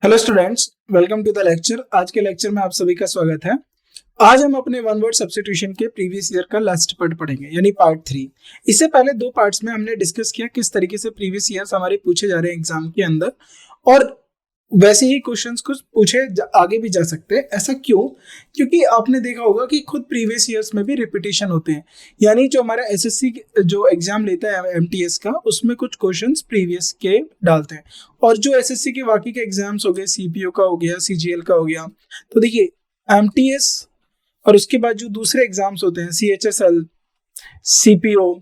Hello students, welcome to the lecture. आज के lecture में आप सभी का स्वागत है। आज हम अपने वन वर्ड सब्स्टिट्यूशन के प्रीवियस ईयर का लास्ट पार्ट पढ़ेंगे, यानी पार्ट 3। इससे पहले दो पार्ट्स में हमने डिस्कस किया किस तरीके से प्रीवियस ईयर्स हमारे पूछे जा रहे हैं एग्जाम के अंदर, और वैसे ही क्वेश्चंस कुछ पूछे आगे भी जा सकते हैं। ऐसा क्यों? क्योंकि आपने देखा होगा कि खुद प्रीवियस ईयर्स में भी रिपीटेशन होते हैं, यानी जो हमारा एसएससी जो एग्जाम लेता है एमटीएस का, उसमें कुछ क्वेश्चंस प्रीवियस के डालते हैं। और जो एसएससी के बाकी के एग्जाम्स हो गए, सीपीओ का हो गया, सीजीएल का हो गया, तो देखिए एमटीएस और उसके बाद जो दूसरे एग्जाम्स होते हैं सीएचएसएल, सीपीओ,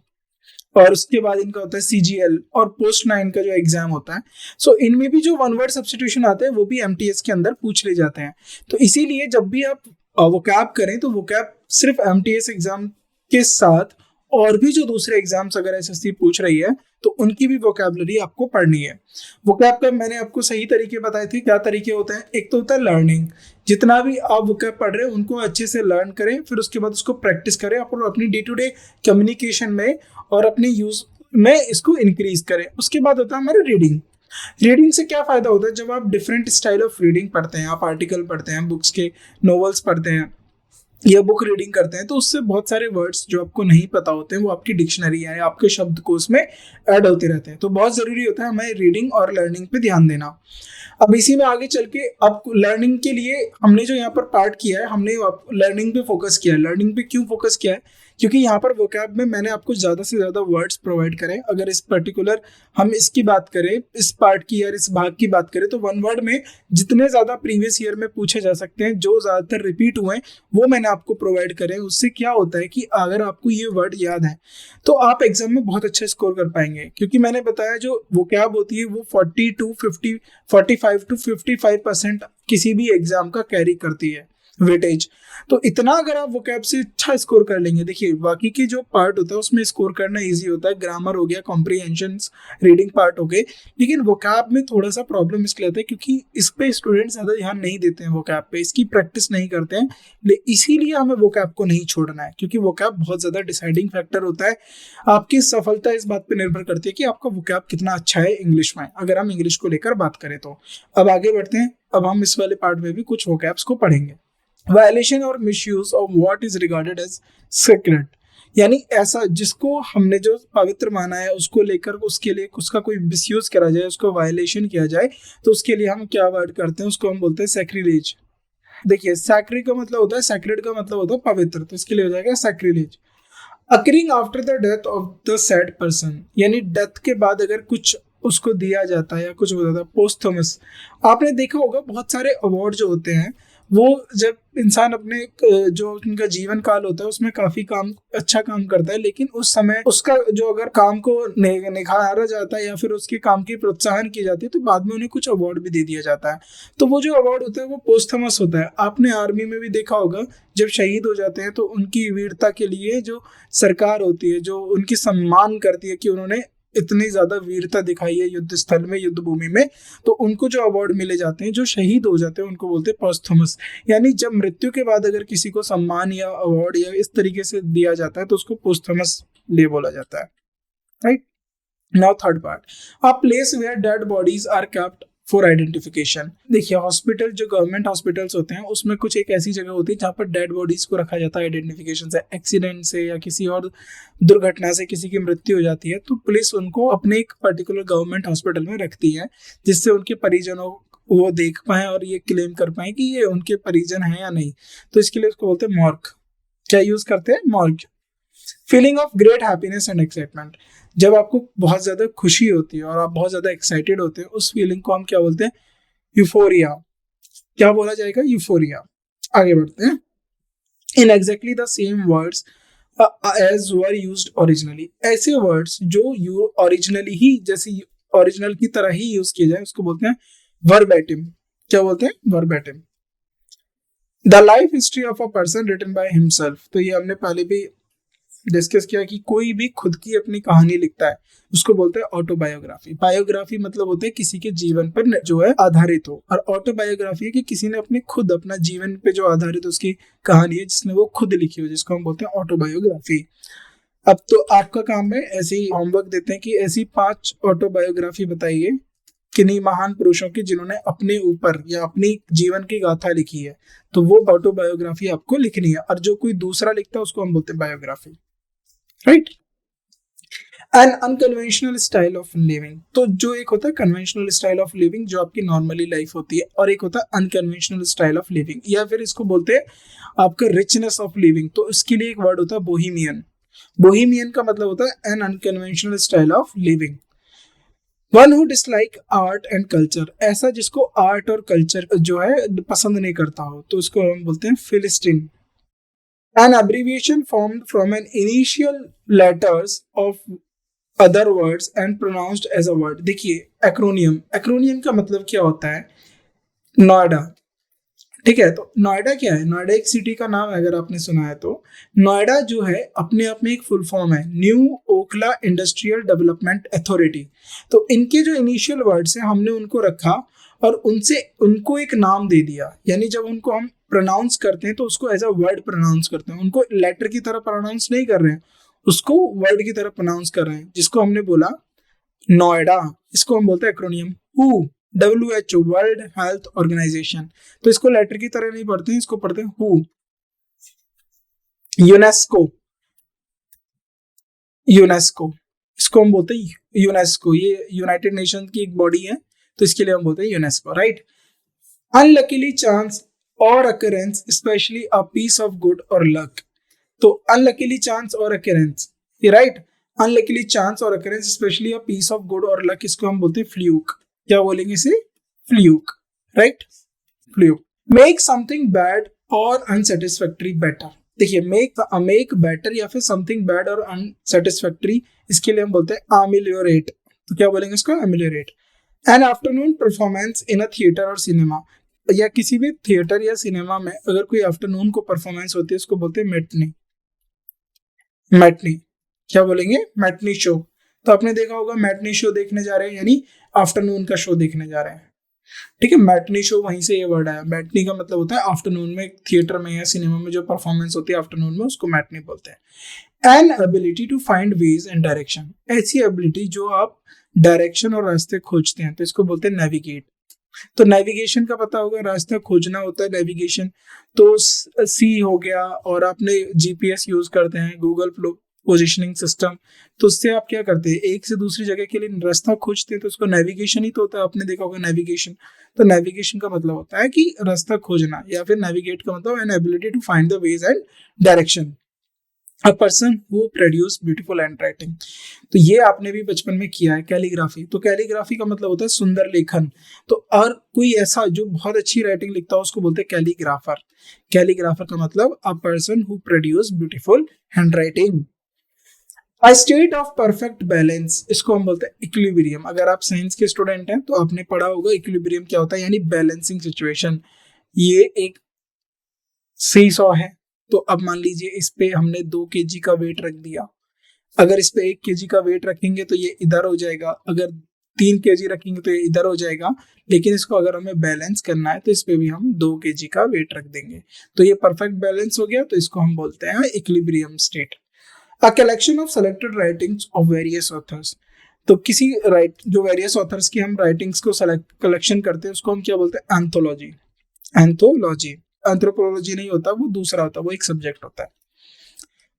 और उसके बाद इनका होता है सीजीएल और पोस्ट 9 का जो एग्जाम होता है, सो इनमें भी जो वन वर्ड सब्स्टिट्यूशन आते हैं वो भी एमटीएस के अंदर पूछ ले जाते हैं। तो इसीलिए जब भी आप वोकैब करें तो वोकैब सिर्फ एमटीएस एग्जाम के साथ और भी जो दूसरे एग्जाम्स अगर एसएससी पूछ रही है तो उनकी भी वोकैबुलरी आपको पढ़नी है। वोकैब का मैंने आपको सही तरीके बताए थे। क्या तरीके होते हैं? एक तो होता है लर्निंग, जितना भी आप वोकैब पढ़ रहे हैं उनको अच्छे से लर्न करें, फिर उसके बाद उसको प्रैक्टिस करें और अपनी डे टू डे कम्युनिकेशन में और अपने यूज में इसको इंक्रीज करें। उसके बाद होता है हमारा रीडिंग। रीडिंग से क्या फायदा होता है? जब आप डिफरेंट स्टाइल ऑफ रीडिंग पढ़ते हैं, आप आर्टिकल पढ़ते हैं, बुक्स के नॉवेल्स पढ़ते हैं या बुक रीडिंग करते हैं, तो उससे बहुत सारे वर्ड्स जो आपको नहीं पता होते हैं वो आपकी डिक्शनरी या आपके शब्दकोश में ऐड होते रहते हैं। तो बहुत जरूरी होता है हमें रीडिंग और लर्निंग पे ध्यान देना। अब इसी में आगे चल के अब लर्निंग के लिए हमने जो यहाँ पर पार्ट किया है, हमने लर्निंग पे फोकस किया है। लर्निंग पे क्यों फोकस किया है? क्योंकि यहाँ पर वोकैब में मैंने आपको ज़्यादा से ज़्यादा वर्ड्स प्रोवाइड करें। अगर इस पर्टिकुलर हम इसकी बात करें, इस पार्ट की या इस भाग की बात करें, तो वन वर्ड में जितने ज़्यादा प्रीवियस ईयर में पूछे जा सकते हैं, जो ज़्यादातर रिपीट हुए हैं, वो मैंने आपको प्रोवाइड करे। उससे क्या होता है कि अगर आपको ये वर्ड याद है तो आप एग्जाम में बहुत अच्छा स्कोर कर पाएंगे। क्योंकि मैंने बताया जो वोकैब होती है वो 45 टू 55% किसी भी एग्जाम का कैरी करती है वेटेज। तो इतना अगर आप वोकैब से अच्छा स्कोर कर लेंगे, देखिए बाकी के जो पार्ट होता है उसमें स्कोर करना इजी होता है, ग्रामर हो गया, कॉम्प्रिहेंशन, रीडिंग पार्ट हो गए, लेकिन वोकैब में थोड़ा सा प्रॉब्लम इसलिए आता है क्योंकि इस पे स्टूडेंट ज्यादा ध्यान नहीं देते हैं, वोकैब पे इसकी प्रैक्टिस नहीं करते हैं। इसीलिए हमें वोकैब को नहीं छोड़ना है, क्योंकि वोकैब बहुत ज्यादा डिसाइडिंग फैक्टर होता है। आपकी सफलता इस बात पे निर्भर करती है कि आपका वोकैब कितना अच्छा है इंग्लिश में, अगर हम इंग्लिश को लेकर बात करें तो। अब आगे बढ़ते हैं। अब हम इस वाले पार्ट में भी कुछ वोकैब्स को पढ़ेंगे। वायलेशन और misuse of what is regarded as sacred, यानी ऐसा जिसको हमने जो पवित्र माना है उसको लेकर उसके लिए उसका कोई मिसयूज करा जाए, उसको वायलेशन किया जाए, तो उसके लिए हम क्या वर्ड करते हैं? उसको हम बोलते हैं सैक्रिलेज। देखिए सैक्री का मतलब होता है, सैक्रेड का मतलब होता है पवित्र, तो इसके लिए हो जाएगा sacrilege. Occurring after the death of the sad person, यानी डेथ के बाद अगर कुछ उसको दिया जाता है या कुछ होता है पोस्थमस। आपने देखा होगा बहुत सारे अवार्ड जो होते हैं वो जब इंसान अपने जो उनका जीवन काल होता है उसमें काफी अच्छा काम करता है, लेकिन उस समय उसका जो अगर काम को निखारा जाता है या फिर उसके काम की प्रोत्साहन की जाती है तो बाद में उन्हें कुछ अवार्ड भी दे दिया जाता है। तो वो जो अवार्ड होता है वो पोस्थमस होता है। आपने आर्मी में भी देखा होगा जब शहीद हो जाते हैं तो उनकी वीरता के लिए जो सरकार होती है जो उनकी सम्मान करती है कि उन्होंने इतनी ज्यादा वीरता दिखाई है युद्ध स्थल में, युद्ध भूमि में, तो उनको जो अवार्ड मिले जाते हैं, जो शहीद हो जाते हैं, उनको बोलते हैं पोस्थमस। यानी जब मृत्यु के बाद अगर किसी को सम्मान या अवार्ड या इस तरीके से दिया जाता है तो उसको पोस्थमस डे बोला जाता है। Right now third part, a place where dead bodies are kept for identification. देखिए हॉस्पिटल, जो गवर्नमेंट हॉस्पिटल्स होते हैं उसमें कुछ एक ऐसी जगह होती है जहाँ पर डेड बॉडीज को रखा जाता है आइडेंटिफिकेशन से। एक्सीडेंट से या किसी और दुर्घटना से किसी की मृत्यु हो जाती है तो पुलिस उनको अपने एक पर्टिकुलर गवर्नमेंट हॉस्पिटल में रखती है, जिससे उनके परिजनों वो देख पाए और ये क्लेम कर पाए कि ये उनके परिजन हैं या नहीं। तो इसके लिए उसको बोलते हैं मॉर्ग। क्या यूज करते हैं? Morgue. Feeling of great happiness and excitement, जब आपको बहुत ज्यादा खुशी होती है और आप बहुत ज्यादा एक्साइटेड होते हैं, उस फीलिंग को हम क्या बोलते हैं? यूफोरिया। क्या बोला जाएगा? यूफोरिया। आगे बढ़ते हैं। In exactly the same words as were used originally, ऐसे वर्ड्स जो यू ओरिजिनली ही जैसे ओरिजिनल की तरह ही यूज किए जाए उसको बोलते हैं वर्बैटिम। क्या बोलते हैं? Verbatim. The life history of a person written by himself, तो ये हमने पहले भी डिस्कस किया कि कोई भी खुद की अपनी कहानी लिखता है उसको बोलते हैं ऑटोबायोग्राफी। बायोग्राफी मतलब होता है किसी के जीवन पर जो है आधारित हो, और ऑटोबायोग्राफी है कि किसी ने अपने खुद अपना जीवन पे जो आधारित उसकी कहानी है जिसने वो खुद लिखी हो, जिसको हम बोलते हैं ऑटोबायोग्राफी। अब तो आपका काम है ऐसे ही होमवर्क देते हैं कि ऐसी 5 ऑटोबायोग्राफी बताइए किन्हीं महान पुरुषों की जिन्होंने अपने ऊपर या अपनी जीवन की गाथा लिखी है, तो वो ऑटोबायोग्राफी आपको लिखनी है। और जो कोई दूसरा लिखता है उसको हम बोलते हैं biography, right. An unconventional style of living, तो जो एक होता है कन्वेंशनल स्टाइल ऑफ लिविंग जो आपकी नॉर्मली लाइफ होती है, और एक होता है अनकन्वेंशनल स्टाइल ऑफ लिविंग, या फिर इसको बोलते हैं आपका रिचनेस ऑफ लिविंग। तो इसके लिए एक वर्ड होता है बोहेमियन। बोहेमियन का मतलब होता है an unconventional style of living. One who dislike art and culture, ऐसा जिसको आर्ट और कल्चर जो है पसंद नहीं करता हो, तो इसको हम बोलते हैं philistine. An abbreviation formed from an initial letters of other words and pronounced as a word. देखिए एक्रोनियम, एक्रोनियम का मतलब क्या होता है, नोएडा, ठीक है। तो नोएडा क्या है, नोएडा एक सिटी का नाम है, अगर आपने सुना है तो। नोएडा जो है अपने आप में एक फुल फॉर्म है new Okhla industrial development authority. तो इनके जो इनिशियल वर्ड्स हैं हमने उनको रखा और उनसे उनको एक नाम दे दिया, यानी जब उनको हम प्रोनाउंस करते हैं तो उसको एज अ वर्ड प्रोनाउंस करते हैं, उनको लेटर की तरह प्रोनाउंस नहीं कर रहे हैं, उसको वर्ड की तरह प्रोनाउंस कर रहे हैं, जिसको हमने बोला नोएडा। इसको हम बोलते हैं acronym who, WHO, World Health Organization. तो इसको लेटर की तरह नहीं पढ़ते हैं, इसको पढ़ते हैं हु। यूनेस्को, यूनेस्को इसको हम बोलते हैं यूनेस्को, ये यूनाइटेड नेशन की एक बॉडी है, तो इसके लिए हम बोलते हैं यूनेस्को, राइट। अनलकीली चांस और occurrence especially a piece of good और लक। तो अनलकीली चांस और अकरेंस, ये राइट, अनलकीली चांस और occurrence especially a piece of good और लक, इसको हम बोलते हैं फ्लूक। क्या बोलेंगे इसे, fluke, right, fluke. Make something bad और अनसेटिस्फैक्टरी बेटर। देखिए मेक बेटर या फिर समथिंग बैड और अनसेटिस्फैक्टरी, इसके लिए हम बोलते हैं अमेलियोरेट। तो क्या बोलेंगे इसको, ameliorate. An afternoon performance in a theatre और सिनेमा, या किसी भी थिएटर या सिनेमा में अगर कोई आफ्टरनून को परफॉर्मेंस होती है उसको बोलते हैं मैटनी, मैटनी। क्या बोलेंगे, मैटनी शो। तो आपने देखा होगा मैटनी शो देखने जा रहे हैं यानी आफ्टरनून का शो देखने जा रहे हैं, ठीक है। मैटनी शो वहीं से ये वर्ड आया, मैटनी का मतलब होता है आफ्टरनून में थिएटर में या सिनेमा में जो परफॉर्मेंस होती है आफ्टरनून में, उसको मैटनी बोलते हैं। An ability to find ways and direction, ऐसी एबिलिटी जो आप डायरेक्शन और रास्ते खोजते हैं, तो इसको बोलते हैं नेविगेट। तो नेविगेशन का पता होगा, रास्ता खोजना होता है नेविगेशन। तो सी हो गया, और आपने जीपीएस यूज करते हैं, गूगल पोजिशनिंग सिस्टम, तो उससे आप क्या करते हैं, एक से दूसरी जगह के लिए रास्ता खोजते हैं, तो उसको नेविगेशन ही तो होता है। आपने देखा होगा नेविगेशन, तो नेविगेशन का मतलब होता है कि रास्ता खोजना, या फिर नेविगेट का मतलब an ability to find the ways and direction. A person who produce beautiful handwriting, तो ये आपने भी बचपन में किया है, कैलीग्राफी। तो कैलीग्राफी का मतलब होता है सुंदर लेखन। तो और कोई ऐसा जो बहुत अच्छी राइटिंग लिखता हो उसको बोलते हैं कैलीग्राफर। कैलीग्राफर का मतलब अ person who produce beautiful hand writing. A state of perfect balance, इसको हम बोलते हैं इक्विलिब्रियम। अगर आप साइंस के स्टूडेंट हैं तो आपने पढ़ा होगा इक्विलिब्रियम क्या होता है, यानी बैलेंसिंग सिचुएशन। ये एक सी सॉ है, तो अब मान लीजिए इस पे हमने 2 kg का वेट रख दिया, अगर इस पे 1 kg का वेट रखेंगे तो ये इधर हो जाएगा, अगर 3 kg रखेंगे तो ये इधर हो जाएगा, लेकिन इसको अगर हमें बैलेंस करना है तो इस पे भी हम 2 kg का वेट रख देंगे, तो ये परफेक्ट बैलेंस हो गया। तो इसको हम बोलते हैं equilibrium state. A collection of selected writings of various authors, तो किसी जो वेरियस ऑथर्स की हम राइटिंग्स को कलेक्शन करते हैं उसको हम क्या बोलते हैं, एंथोलॉजी। एंथोलॉजी, एंथ्रोपोलॉजी नहीं होता, वो दूसरा होता है, वो एक सब्जेक्ट होता है।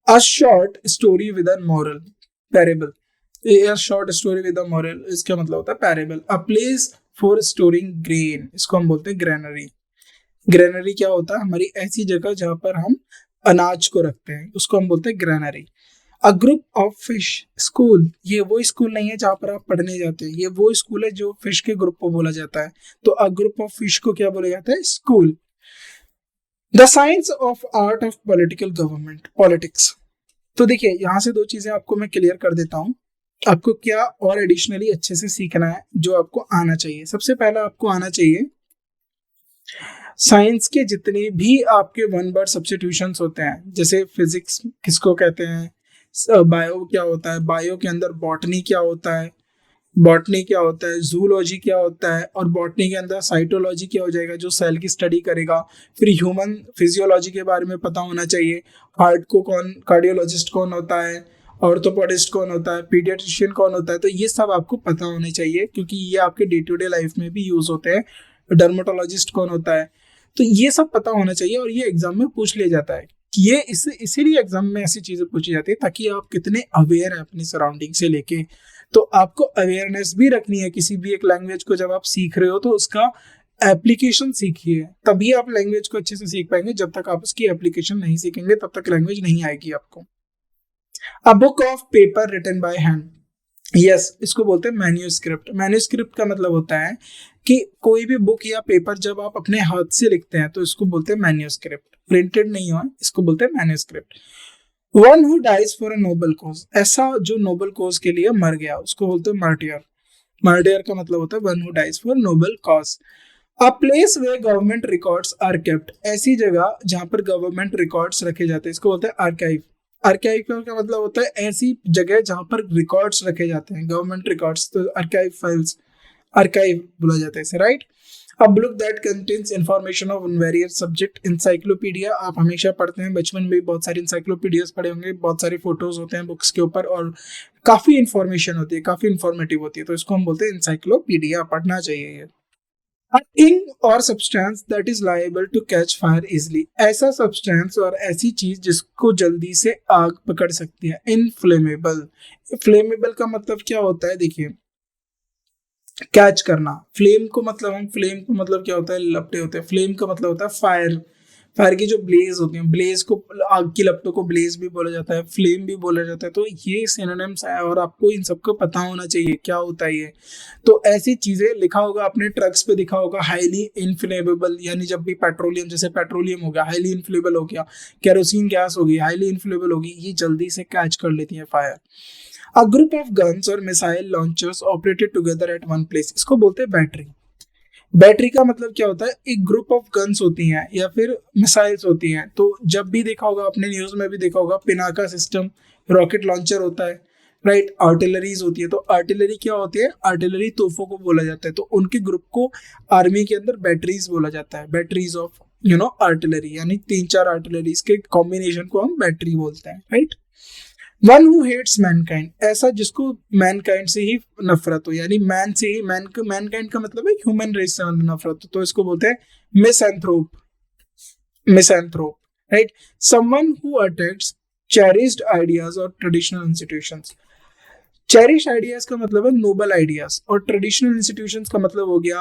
A short story with a moral, parable. A short story with a moral, इसका मतलब होता है parable. A place for storing grain, इसको हम बोलते हैं ग्रेनरी। ग्रेनरी क्या होता है, हमारी ऐसी जगह जहां पर हम अनाज को रखते हैं, उसको हम बोलते हैं granary. A group of fish, school, ये वो स्कूल नहीं है जहां पर आप पढ़ने जाते हैं, ये वो स्कूल है जो फिश के ग्रुप को बोला जाता है। तो अ ग्रुप ऑफ फिश को क्या बोला जाता है, school. The science of art of political government, politics. तो देखिए यहाँ से 2 चीजें आपको मैं क्लियर कर देता हूँ, आपको क्या और एडिशनली अच्छे से सीखना है जो आपको आना चाहिए। सबसे पहला आपको आना चाहिए साइंस के जितने भी आपके वन वर्ड सब्स्टिट्यूशंस होते हैं, जैसे फिजिक्स किसको कहते हैं, बायो क्या होता है, बायो के अंदर बॉटनी क्या होता है, बॉटनी क्या होता है, जूलॉजी क्या होता है, और बॉटनी के अंदर साइटोलॉजी क्या हो जाएगा जो सेल की स्टडी करेगा। फिर ह्यूमन फिजियोलॉजी के बारे में पता होना चाहिए, हार्ट को कौन, कार्डियोलॉजिस्ट कौन होता है, ऑर्थोपोडिस्ट कौन होता है, पीडियाट्रिशियन कौन होता है, तो ये सब आपको पता होने चाहिए क्योंकि ये आपके डे टू डे लाइफ में भी यूज होते हैं। डर्मेटोलॉजिस्ट कौन होता है, तो ये सब पता होना चाहिए और ये एग्जाम में पूछ लिया जाता है। ये इसीलिए एग्जाम में ऐसी चीजें पूछी जाती है ताकि आप कितने अवेयर हैं अपनी सराउंडिंग से लेके। तो आपको अवेयरनेस भी रखनी है किसी भी एक लैंग्वेज को। जब आप सीख रहे हो तो उसका एप्लीकेशन सीखिए, तभी आप लैंग्वेज को अच्छे से सीख पाएंगे। जब तक आप उसकी एप्लीकेशन नहीं सीखेंगे तब तक लैंग्वेज नहीं आएगी आपको। A book of paper written by hand, yes, इसको बोलते हैं मैन्यूस्क्रिप्ट। मैन्यूस्क्रिप्ट का मतलब होता है कि कोई भी बुक या पेपर जब आप अपने हाथ से लिखते हैं तो इसको बोलते हैं मैन्यूस्क्रिप्ट। प्रिंटेड नहीं हुआ, इसको बोलते हैं manuscript. One who dies for a noble cause, ऐसा जो नोबल कॉज के लिए मर गया उसको बोलते हैं मार्टियर। मार्टियर का मतलब होता है one who dies for noble cause. A place where government records are kept, ऐसी जगह जहां पर गवर्नमेंट रिकॉर्ड्स रखे जाते हैं इसको बोलते हैं आर्काइव। आर्काइव का मतलब होता है ऐसी जगह जहां पर रिकॉर्ड्स रखे जाते हैं, गवर्नमेंट रिकॉर्ड्स, तो आर्काइव फाइल्स, आर्काइव बोला जाता है इसे, right. A book that contains information of various subject, encyclopedia. आप हमेशा पढ़ते हैं, बचपन में भी बहुत सारी इंसाइक्लोपीडियाज पढ़े होंगे, बहुत सारे फोटोज होते हैं बुक्स के ऊपर और काफी इंफॉर्मेशन होती है, काफी इंफॉर्मेटिव होती है, तो इसको हम बोलते हैं इंसाइक्लोपीडिया। पढ़ना चाहिए ये। A thing or substance that is liable to catch fire easily, ऐसा सब्सटेंस और ऐसी चीज जिसको जल्दी से आग पकड़ सकती है। इनफ्लेमेबल, फ्लेमेबल का मतलब क्या होता है, देखिए, कैच करना। फ्लेम को मतलब क्या होता है, लपटे होते हैं। फ्लेम का मतलब होता है फायर, फायर की जो ब्लेज होती है, ब्लेज को, आग की लपटों को ब्लेज भी बोला जाता है, फ्लेम भी बोला जाता है। तो ये सिनोनिम्स है और आपको इन सबको पता होना चाहिए क्या होता है ये। तो ऐसी चीजें लिखा होगा, अपने ट्रक्स पे दिखा होगा, हाईली इनफ्लेमेबल, यानी जब भी पेट्रोलियम, जैसे पेट्रोलियम हो गया हाईली इनफ्लेमेबल हो गया, केरोसिन गैस होगी हाईली इनफ्लेमेबल होगी, ये जल्दी से कैच कर लेती है fire. A group of guns और missile launchers operated together at one place, इसको बोलते हैं बैटरी। बैटरी का मतलब क्या होता है, एक ग्रुप ऑफ गन्स होती हैं या फिर मिसाइल्स होती हैं। तो जब भी देखा होगा, अपने न्यूज में भी देखा होगा, पिनाका सिस्टम, रॉकेट लॉन्चर होता है, राइट। आर्टिलरीज होती है, तो आर्टिलरी क्या होती है, आर्टिलरी तोपों को बोला जाता है। तो उनके ग्रुप को आर्मी के अंदर बैटरीज बोला जाता है, बैटरीज ऑफ आर्टिलरी, यानी 3-4 आर्टिलरीज के कॉम्बिनेशन को हम बैटरी बोलते हैं, right. One who hates mankind, ऐसा जिसको मैनकाइंड से ही नफरत हो, यानी मैन से ही, मैनकाइंड का मतलब है ह्यूमन रेस से नफरत हो, तो इसको बोलते हैं misanthrope, right. Someone who attacks cherished ideas और ट्रेडिशनल इंस्टीट्यूशंस। चेरिश आइडियाज का मतलब है नोबल आइडियाज, और ट्रेडिशनल इंस्टीट्यूशंस का मतलब हो गया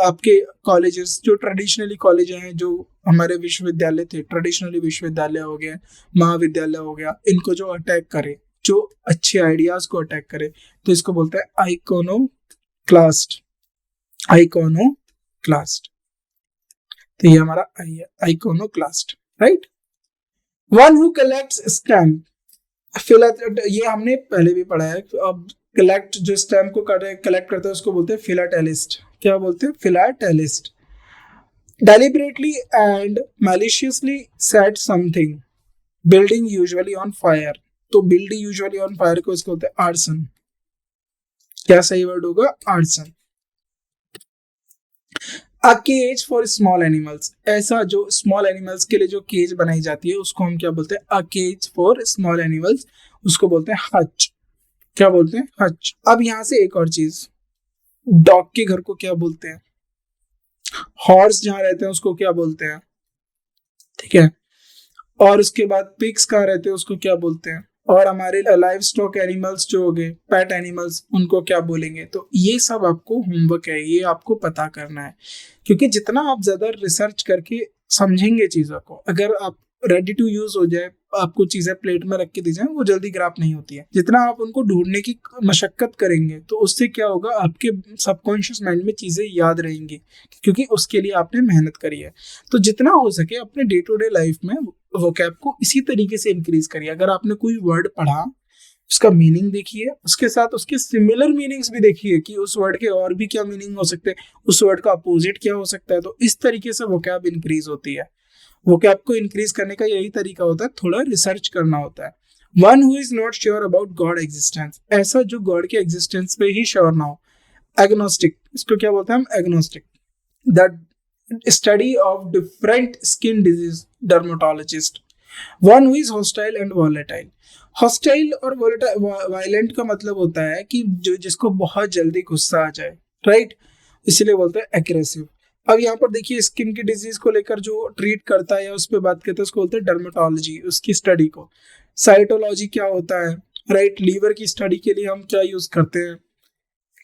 आपके कॉलेजेस, जो ट्रेडिशनली कॉलेज हैं, जो हमारे विश्वविद्यालय थे, ट्रेडिशनली विश्वविद्यालय हो गया, महाविद्यालय हो गया, इनको जो अटैक करे, जो अच्छे आइडियाज को अटैक करे, तो इसको बोलते हैं आइकोनोक्लास्ट। तो ये हमारा आई है, iconoclast, right. One who collects stamp, ये हमने पहले भी पढ़ा है। अब कलेक्ट, जो स्टैम्प को कलेक्ट करता है उसको बोलते हैं फिलाटेलिस्ट। क्या बोलते हैं, philatelist. deliberately and maliciously set something, building usually on fire, तो building usually on fire को इसको बोलते हैं आर्सन। क्या सही वर्ड होगा, arson. A cage for small animals, ऐसा जो स्मॉल एनिमल्स के लिए जो केज बनाई जाती है उसको हम क्या बोलते हैं, A cage for small animals, उसको बोलते हैं हच। क्या बोलते हैं, हच। अब यहां से एक और चीज, डॉग के घर को क्या बोलते हैं, हॉर्स जहां रहते हैं उसको क्या बोलते हैं, ठीक है। और उसके बाद पिग्स कहाँ रहते हैं उसको क्या बोलते हैं, और हमारे लाइव स्टॉक एनिमल्स जो हो गए, पेट एनिमल्स, उनको क्या बोलेंगे। तो ये सब आपको होमवर्क है, ये आपको पता करना है, क्योंकि जितना आप ज्यादा रिसर्च करके समझेंगे चीजों को, अगर आप रेडी टू यूज हो जाए, आपको चीजें प्लेट में रख के दी जाए, वो जल्दी ग्राप नहीं होती है। जितना आप उनको ढूंढने की मशक्कत करेंगे तो उससे क्या होगा, आपके सबकॉन्शियस माइंड में चीजें याद रहेंगी, क्योंकि उसके लिए आपने मेहनत करी है। तो जितना हो सके अपने डे टू डे लाइफ में वोकैब को इसी तरीके से इंक्रीज करिए। अगर आपने कोई वर्ड पढ़ा, उसका मीनिंग देखिए, उसके साथ उसके सिमिलर मीनिंग्स भी देखिए कि उस वर्ड के और भी क्या मीनिंग हो सकते हैं, उस वर्ड का अपोजिट क्या हो सकता है। तो इस तरीके से वोकैब इंक्रीज होती है। वोकैब को इंक्रीज करने का यही तरीका होता है, थोड़ा रिसर्च करना होता है। One who is not sure about God existence, ऐसा जो गॉड के एग्जिस्टेंस पे ही श्योर ना हो। एग्नोस्टिक, इसको क्या बोलते हैं हम, agnostic. The study of different skin disease, dermatologist. One who is hostile and volatile. Hostile और वायलेंट का मतलब होता है कि जो जिसको बहुत जल्दी गुस्सा आ जाए, राइट, इसलिए बोलते हैं एग्रेसिव। अब यहाँ पर देखिए स्किन की डिजीज को लेकर जो ट्रीट करता है या उस पर बात करता है उसको बोलते हैं डर्मेटोलॉजी, उसकी स्टडी को। साइटोलॉजी क्या होता है, राइट, लीवर की स्टडी के लिए हम क्या यूज करते हैं,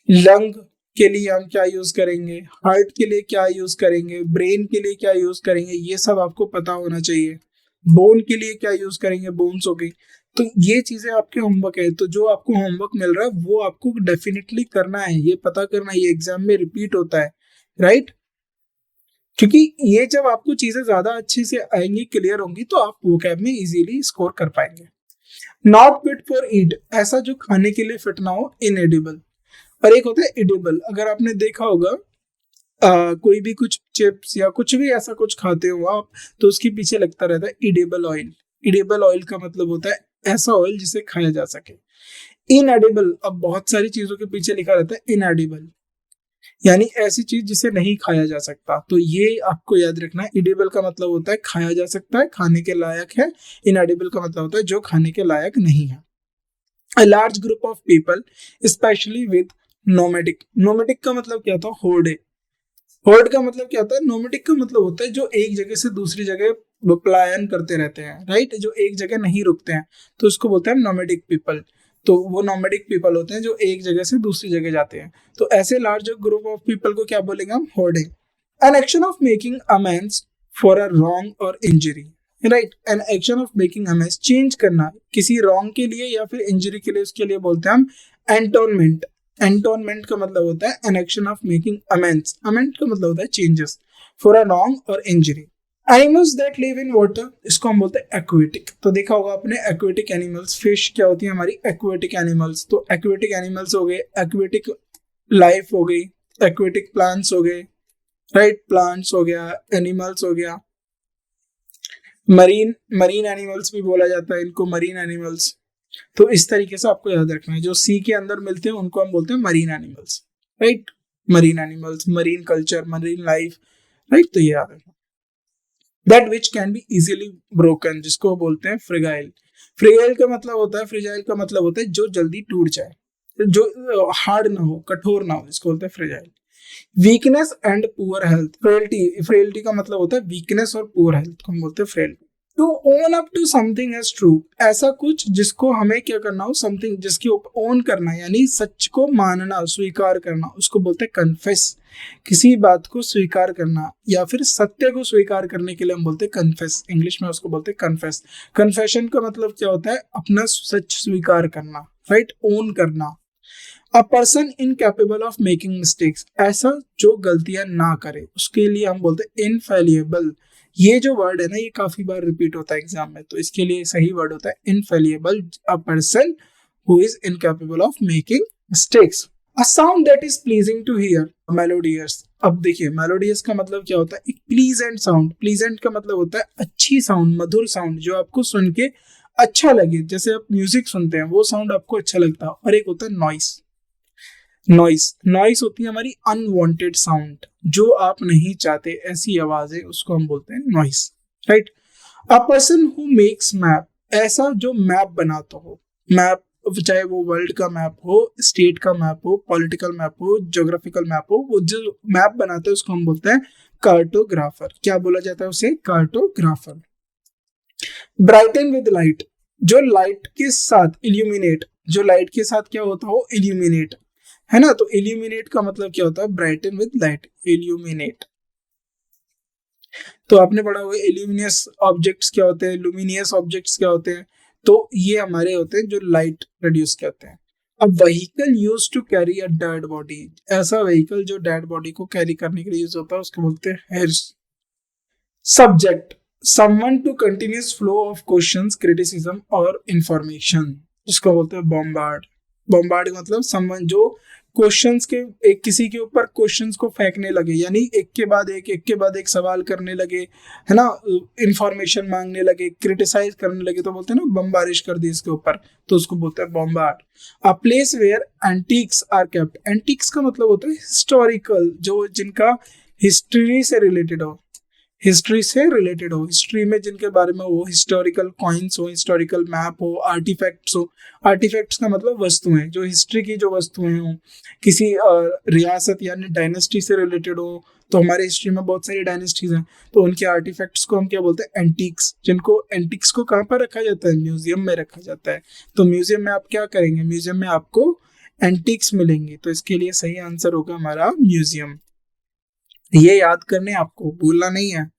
लंग के लिए हम क्या यूज करेंगे, हार्ट के लिए क्या यूज करेंगे, ब्रेन के लिए क्या यूज करेंगे, ये सब आपको पता होना चाहिए। बोन के लिए क्या यूज करेंगे, बोन्स हो गई। तो ये चीजें आपके होमवर्क है, तो जो आपको होमवर्क मिल रहा है वो आपको डेफिनेटली करना है, ये पता करना है, ये एग्जाम में रिपीट होता है, राइट। क्योंकि ये जब आपको चीजें ज्यादा अच्छे से आएंगी, क्लियर होंगी, तो आप वोकैब में इजीली स्कोर कर पाएंगे। नॉट फिट फॉर ईट, ऐसा जो खाने के लिए फिट ना हो, इनएडिबल। और एक होता है एडिबल। अगर आपने देखा होगा कोई भी कुछ चिप्स या कुछ भी ऐसा कुछ खाते हो आप, तो उसके पीछे लगता रहता है इडेबल ऑयल। इडेबल ऑयल का मतलब होता है ऐसा ऑयल जिसे खाया जा सके। इनएडिबल, अब बहुत सारी चीजों के पीछे लिखा रहता है इनएडिबल, यानी ऐसी चीज जिसे नहीं खाया जा सकता। तो ये आपको याद रखना है, इडेबल का मतलब होता है खाया जा सकता है, खाने के लायक है। इनएडिबल का मतलब होता है जो खाने के लायक नहीं है। A large group of people, especially with nomadic। nomadic का मतलब क्या था, होर्ड। होर्ड का मतलब क्या होता है, नोमेडिक का मतलब होता है जो एक जगह से दूसरी जगह पलायन करते रहते हैं, राइट, जो एक जगह नहीं रुकते हैं, तो उसको बोलते हैं नोमेडिक पीपल। तो वो नोमेडिक पीपल होते हैं जो एक जगह से दूसरी जगह जाते हैं। तो ऐसे लार्ज ग्रुप ऑफ पीपल को क्या बोलेंगे हम, hoarding. An action of making amends for a wrong और injury, right, an action of making amends, change करना किसी रॉन्ग के लिए या फिर इंजरी के लिए, उसके लिए बोलते हैं हम एंटोनमेंट। एंटोनमेंट का मतलब होता है N action of making amends. Amend का मतलब होता है चेंजेस फॉर अ रॉन्ग और injury. Animals that live in water, इसको हम बोलते हैं एक्वेटिक। तो देखा होगा आपने एक्वेटिक एनिमल्स, फिश क्या होती है हमारी, एक्वेटिक एनिमल्स। तो एक्वेटिक एनिमल्स हो गए, एक्वेटिक लाइफ हो गई, एक्वेटिक प्लांट्स हो गए, राइट, प्लांट्स हो गया, एनिमल्स हो गया। मरीन एनिमल्स भी बोला जाता है इनको, मरीन एनिमल्स। तो इस तरीके से आपको याद रखना है, जो सी के अंदर मिलते हैं उनको हम बोलते हैं marine animals, right, marine animals, marine culture, marine life, right. तो ये याद रखना। That which can be easily broken, जिसको बोलते हैं फ्रेगाइल। फ्रेगाइल का मतलब होता है, फ्रेजाइल का मतलब होता है जो जल्दी टूट जाए, जो हार्ड ना हो, कठोर ना हो, इसको बोलते हैं fragile. Weakness and poor health, frailty. Frailty का मतलब होता है वीकनेस और पुअर हेल्थ को हम बोलते हैं frailty. To own up to something as true, ऐसा कुछ जिसको हमें क्या करना हो, समथिंग जिसके ओन करना, यानी सच को मानना, स्वीकार करना, उसको बोलते हैं कन्फेस। किसी बात को स्वीकार करना या फिर सत्य को स्वीकार करने के लिए हम बोलते हैं कन्फेस, इंग्लिश में उसको बोलते हैं कन्फेस। कन्फेशन का मतलब क्या होता है, अपना सच स्वीकार करना, राइट, ओन करना। A person incapable of making mistakes, ऐसा जो गलतियां ना करे, उसके लिए हम बोलते हैं इनफेलिएबल। ये जो वर्ड है ना, ये काफी बार रिपीट होता है एग्जाम में, तो इसके लिए सही वर्ड होता है infallible. A person who is incapable of making mistakes. A sound that is pleasing to hear, melodious. अब देखिए मेलोडियस का मतलब क्या होता है, एक प्लीजेंट साउंड। प्लीजेंट का मतलब होता है अच्छी साउंड, मधुर साउंड, जो आपको सुन के अच्छा लगे, जैसे आप म्यूजिक सुनते हैं वो साउंड आपको अच्छा लगता है। और एक होता है नॉइस। नॉइस होती है हमारी अनवांटेड साउंड, जो आप नहीं चाहते, ऐसी आवाजें, उसको हम बोलते हैं noise, right. A person who makes map, ऐसा जो मैप बनाता हो। मैप चाहे वो वर्ल्ड का मैप हो, स्टेट का मैप हो, पॉलिटिकल मैप हो, ज्योग्राफिकल मैप हो, वो जो मैप बनाता है उसको हम बोलते हैं कार्टोग्राफर। क्या बोला जाता है उसे, कार्टोग्राफर। ब्राइटन विद लाइट, जो लाइट के साथ इल्यूमिनेट, जो लाइट के साथ क्या होता हो, इल्यूमिनेट, है ना। तो इल्यूमिनेट का मतलब क्या होता है, ब्राइटन विद लाइट, इल्यूमिनेट। तो आपने पढ़ा होगा इल्यूमिनियस ऑब्जेक्ट्स क्या होते हैं, लुमिनियस ऑब्जेक्ट्स क्या होते हैं। तो ये हमारे होते हैं जो लाइट प्रोड्यूस करते हैं। अब vehicle use to carry a dead body, ऐसा व्हीकल जो डेड बॉडी को कैरी करने के लिए यूज होता है, उसको बोलते हैं hearse. Subject, someone to continuous flow of questions, criticism और information, जिसको बोलते हैं बॉम्बार्ड। बॉम्बार्ड मतलब someone जो क्वेश्चंस के एक किसी के ऊपर क्वेश्चंस को फेंकने लगे, यानी एक के बाद एक सवाल करने लगे, है ना, इंफॉर्मेशन मांगने लगे, क्रिटिसाइज करने लगे, तो बोलते हैं ना बम्बारिश कर दी इसके ऊपर, तो उसको बोलते हैं bombard. A place where antiques are kept, antiques का मतलब होता है हिस्टोरिकल, जो जिनका हिस्ट्री से रिलेटेड हो। हिस्ट्री से रिलेटेड हो, हिस्ट्री में जिनके बारे में हो, हिस्टोरिकल कॉइन्स हो, हिस्टोरिकल मैप हो, आर्टिफैक्ट्स हो। आर्टिफैक्ट्स का मतलब वस्तुएं, जो हिस्ट्री की जो वस्तुएं हो, किसी रियासत यानी डायनेस्टी से रिलेटेड हो। तो हमारे हिस्ट्री में बहुत सारी डायनेस्टीज हैं, तो उनके आर्टिफैक्ट्स को हम क्या बोलते हैं, एंटीक्स। जिनको एंटीक्स को कहाँ पर रखा जाता है, म्यूजियम में रखा जाता है। तो म्यूजियम में आप क्या करेंगे, म्यूजियम में आपको एंटीक्स मिलेंगे। तो इसके लिए सही आंसर होगा हमारा म्यूजियम। ये याद करने, आपको भूलना नहीं है।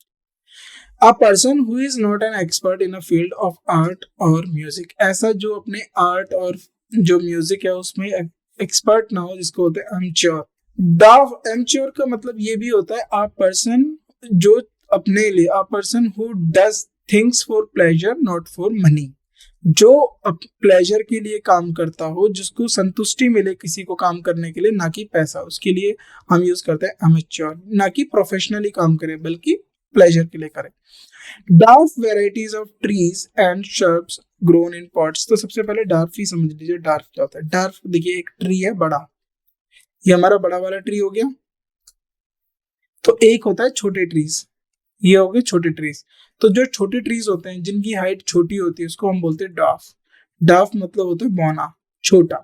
अ person who is not an expert in a field of art और म्यूजिक, ऐसा जो अपने आर्ट और जो म्यूजिक है उसमें एक्सपर्ट ना हो, जिसको बोलते हैं एमच्योर। द एमच्योर का मतलब ये भी होता है अ पर्सन जो अपने लिए, अ person who does things for pleasure not for money. जो प्लेजर के लिए काम करता हो, जिसको संतुष्टि मिले किसी को काम करने के लिए, ना कि पैसा, उसके लिए हम यूज करते हैं अमेच्योर। ना कि प्रोफेशनली काम करें बल्कि प्लेजर के लिए करें। Dwarf varieties of trees and shrubs grown in pots. तो सबसे पहले डार्फ ही समझ लीजिए, डार्फ क्या होता है। डार्फ देखिए, एक ट्री है बड़ा, ये हमारा बड़ा वाला ट्री हो गया। तो एक होता है छोटे ट्रीज, ये हो गए छोटे ट्रीज। तो जो छोटे ट्रीज होते हैं जिनकी हाइट छोटी होती है उसको हम बोलते हैं डार्फ। डार्फ मतलब होता है बौना, छोटा,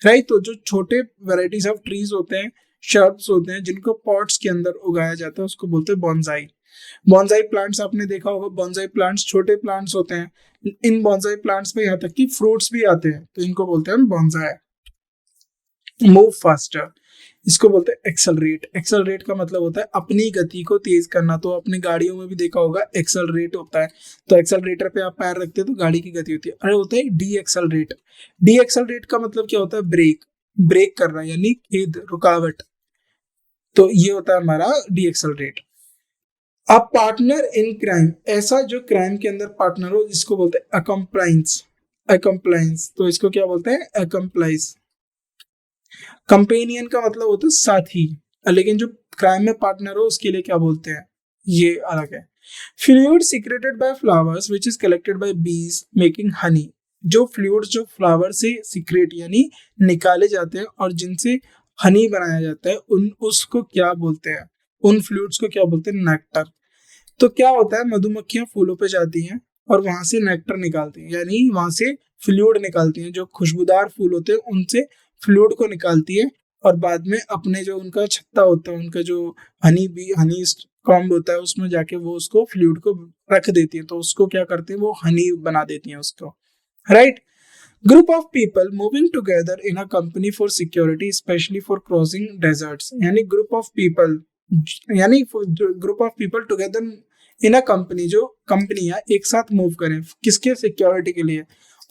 राइट। तो जो छोटे वेराइटीज ऑफ ट्रीज होते हैं, शर्ब्स होते हैं, जिनको पॉट्स के अंदर उगाया जाता है, उसको बोलते हैं बॉन्साई। बॉन्साई प्लांट्स आपने देखा होगा, बॉन्साई प्लांट्स छोटे प्लांट्स होते हैं। इन बॉन्साई प्लांट्स में यहाँ तक कि फ्रूट्स भी आते हैं, तो इनको बोलते हैं बॉन्साई। मूव फास्टर, इसको बोलते हैं एक्सेलरेट। एक्सेलरेट का मतलब होता है अपनी गति को तेज करना। तो अपनी गाड़ियों में भी देखा होगा एक्सेलरेट होता है, तो एक्सेलरेटर पे आप पैर रखते हैं तो गाड़ी की गति होती है। अरे होता है डी एक्सेलरेट। डी एक्सेलरेट का मतलब क्या होता है, ब्रेक, ब्रेक करना यानी खेद, रुकावट। तो ये होता है हमारा D accelerate. A partner in crime, ऐसा जो क्राइम के अंदर पार्टनर हो, जिसको बोलते हैं अकम्प्लाइंस। अकम्प्लाइंस, तो इसको क्या बोलते हैं, अकम्प्लाइज। कंपेनियन का मतलब होता है साथी, लेकिन जो क्राइम में पार्टनर हो उसके लिए क्या बोलते हैं, ये अलग है। Fluid secreted by flowers which is collected by बीज मेकिंग हनी। जो फ्लूइड्स जो फ्लावर से सीक्रेट यानी निकाले जाते हैं और जिनसे हनी बनाया जाता है, उन उसको क्या बोलते हैं, उन फ्लूइड्स को क्या बोलते हैं, नेक्टर। तो क्या होता है, मधुमक्खियां फूलों पे जाती हैं और वहां से नेक्टर निकालती हैं, यानी वहां से फ्लूइड निकालती हैं। जो खुशबूदार फूल होते हैं उनसे फ्लूइड को निकालती है और बाद में अपने जो उनका छत्ता होता है, उनका जो हनी कॉम्ब होता है, उसमें जाके वो उसको फ्लूइड को रख देती है। तो उसको क्या करते हैं, वो हनी बना देती हैं उसको, right. Group of people moving together in a company for security specially for crossing deserts, यानी ग्रुप ऑफ पीपल, यानी group of people together in a company, जो कंपनियां एक साथ मूव करें किसके, सिक्योरिटी के लिए,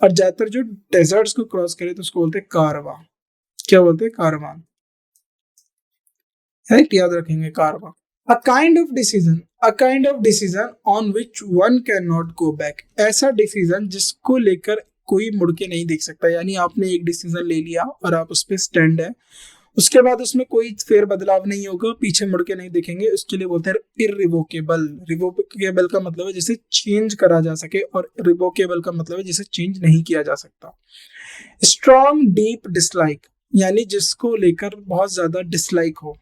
और ज्यादातर जो डेजर्ट्स को क्रॉस करे तो उसको बोलते हैं कारवां। क्या बोलते हैं, कारवां, राइट, याद रखेंगे कारवां। A kind of decision, a kind of decision on which one can not go back, ऐसा डिसीजन जिसको लेकर कोई मुड़ के नहीं देख सकता। यानी आपने एक डिसीजन ले लिया और आप उस पर स्टैंड है, उसके बाद उसमें कोई फेर बदलाव नहीं होगा, पीछे मुड़ के नहीं देखेंगे, उसके लिए बोलते हैं इररिवोकेबल। रिवोकेबल का मतलब है जिसे चेंज करा जा सके, और रिवोकेबल का मतलब है जिसे चेंज नहीं किया जा सकता। स्ट्रॉन्ग डीप डिसलाइक, यानी जिसको लेकर बहुत ज्यादा डिसलाइक हो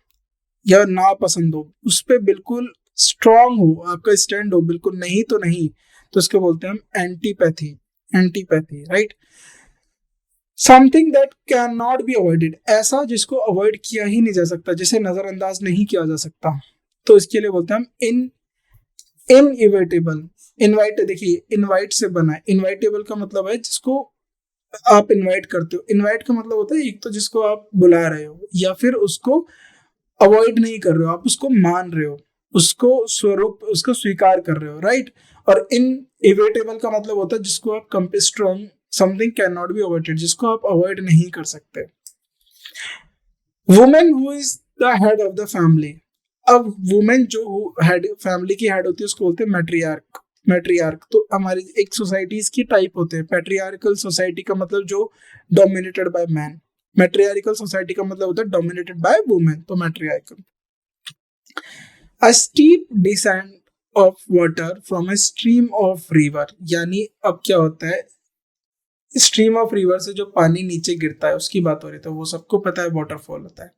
या नापसंद हो, उस पर बिल्कुल स्ट्रॉन्ग हो, आपका स्टैंड हो, बिल्कुल नहीं तो नहीं, तो इसको बोलते हैं हम antipathy. Antipathy, right. Something that can not be avoided, ऐसा जिसको अवॉइड किया ही नहीं जा सकता, जिसे नजरअंदाज नहीं किया जा सकता, तो इसके लिए बोलते हैं हम इनइविटेबल। इनवाइट, देखिए इनवाइट से बना है, इनवाइटेबल का मतलब है जिसको आप इनवाइट करते हो। इनवाइट का मतलब होता है एक तो जिसको आप बुला रहे हो, या फिर उसको अवॉइड नहीं कर रहे हो, आप उसको मान रहे हो, उसको स्वरूप, उसको स्वीकार कर रहे हो, राइट। और इनइविटेबल का मतलब होता है जिसको आप strong, something can not be avoided, जिसको आप अवॉइड नहीं कर सकते। Women who is the head of the family, अब वुमेन जो हेड, फैमिली की हेड होती है उसको बोलते हैं मैट्रियार्क। मैट्रियार्क तो हमारी एक सोसाइटीज की टाइप होते हैं। पैट्रियार्कल सोसाइटी का मतलब जो dominated by man, matriarchal society का मतलब होता है डोमिनेटेड बाय वुमेन, तो matriarchal. A steep descent of water from a stream of river, यानी अब क्या होता है, स्ट्रीम ऑफ रिवर से जो पानी नीचे गिरता है उसकी बात हो रही है, तो वो सबको पता है वाटरफॉल होता है।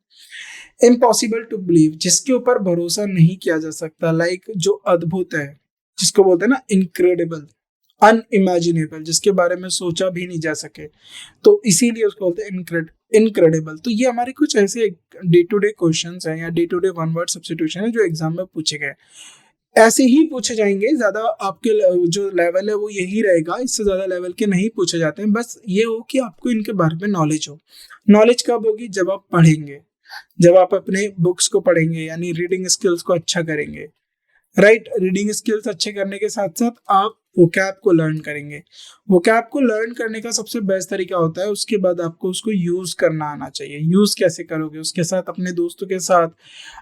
इम्पॉसिबल टू बिलीव, जिसके ऊपर भरोसा नहीं किया जा सकता, लाइक जो अद्भुत है, जिसको बोलते हैं ना इनक्रेडिबल, अनइमेजिनेबल, जिसके बारे में सोचा भी नहीं जा सके, तो इसीलिए उसको बोलते हैं इनक्रेडिबल। तो ये हमारे कुछ ऐसे डे टू डे क्वेश्चंस हैं या day to day one word substitution है जो एग्जाम में पूछे गए। ऐसे ही पूछे जाएंगे, ज्यादा आपके जो लेवल है वो यही रहेगा, इससे ज्यादा लेवल के नहीं पूछे जाते हैं। बस ये हो कि आपको इनके बारे में नॉलेज हो। नॉलेज कब होगी? जब आप पढ़ेंगे, जब आप अपने बुक्स को पढ़ेंगे, यानी रीडिंग स्किल्स को अच्छा करेंगे, राइट। रीडिंग स्किल्स अच्छे करने के साथ साथ आप वोकैब को लर्न करेंगे। वोकैब को लर्न करने का सबसे बेस्ट तरीका होता है, उसके बाद आपको उसको यूज करना आना चाहिए। यूज कैसे करोगे? उसके साथ, अपने दोस्तों के साथ,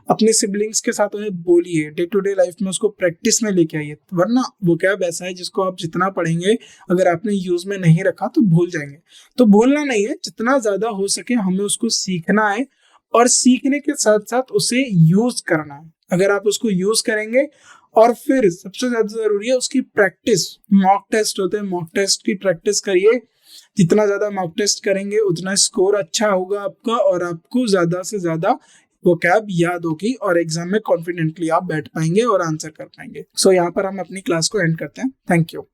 अपने सिबलिंग्स के साथ उन्हें बोलिए, डे टू डे लाइफ में उसको प्रैक्टिस में लेके आइए। वरना वोकैब ऐसा है जिसको आप जितना पढ़ेंगे, अगर आपने यूज में नहीं रखा तो भूल जाएंगे। तो भूलना नहीं है, जितना ज्यादा हो सके हमें उसको सीखना है, और सीखने के साथ साथ उसे यूज करना है। अगर आप उसको यूज करेंगे, और फिर सबसे ज्यादा जरूरी है उसकी प्रैक्टिस। मॉक टेस्ट होते हैं, मॉक टेस्ट की प्रैक्टिस करिए। जितना ज्यादा मॉक टेस्ट करेंगे उतना स्कोर अच्छा होगा आपका, और आपको ज्यादा से ज्यादा वोकैब याद होगी, और एग्जाम में कॉन्फिडेंटली आप बैठ पाएंगे और आंसर कर पाएंगे। सो यहाँ पर हम अपनी क्लास को एंड करते हैं। Thank you.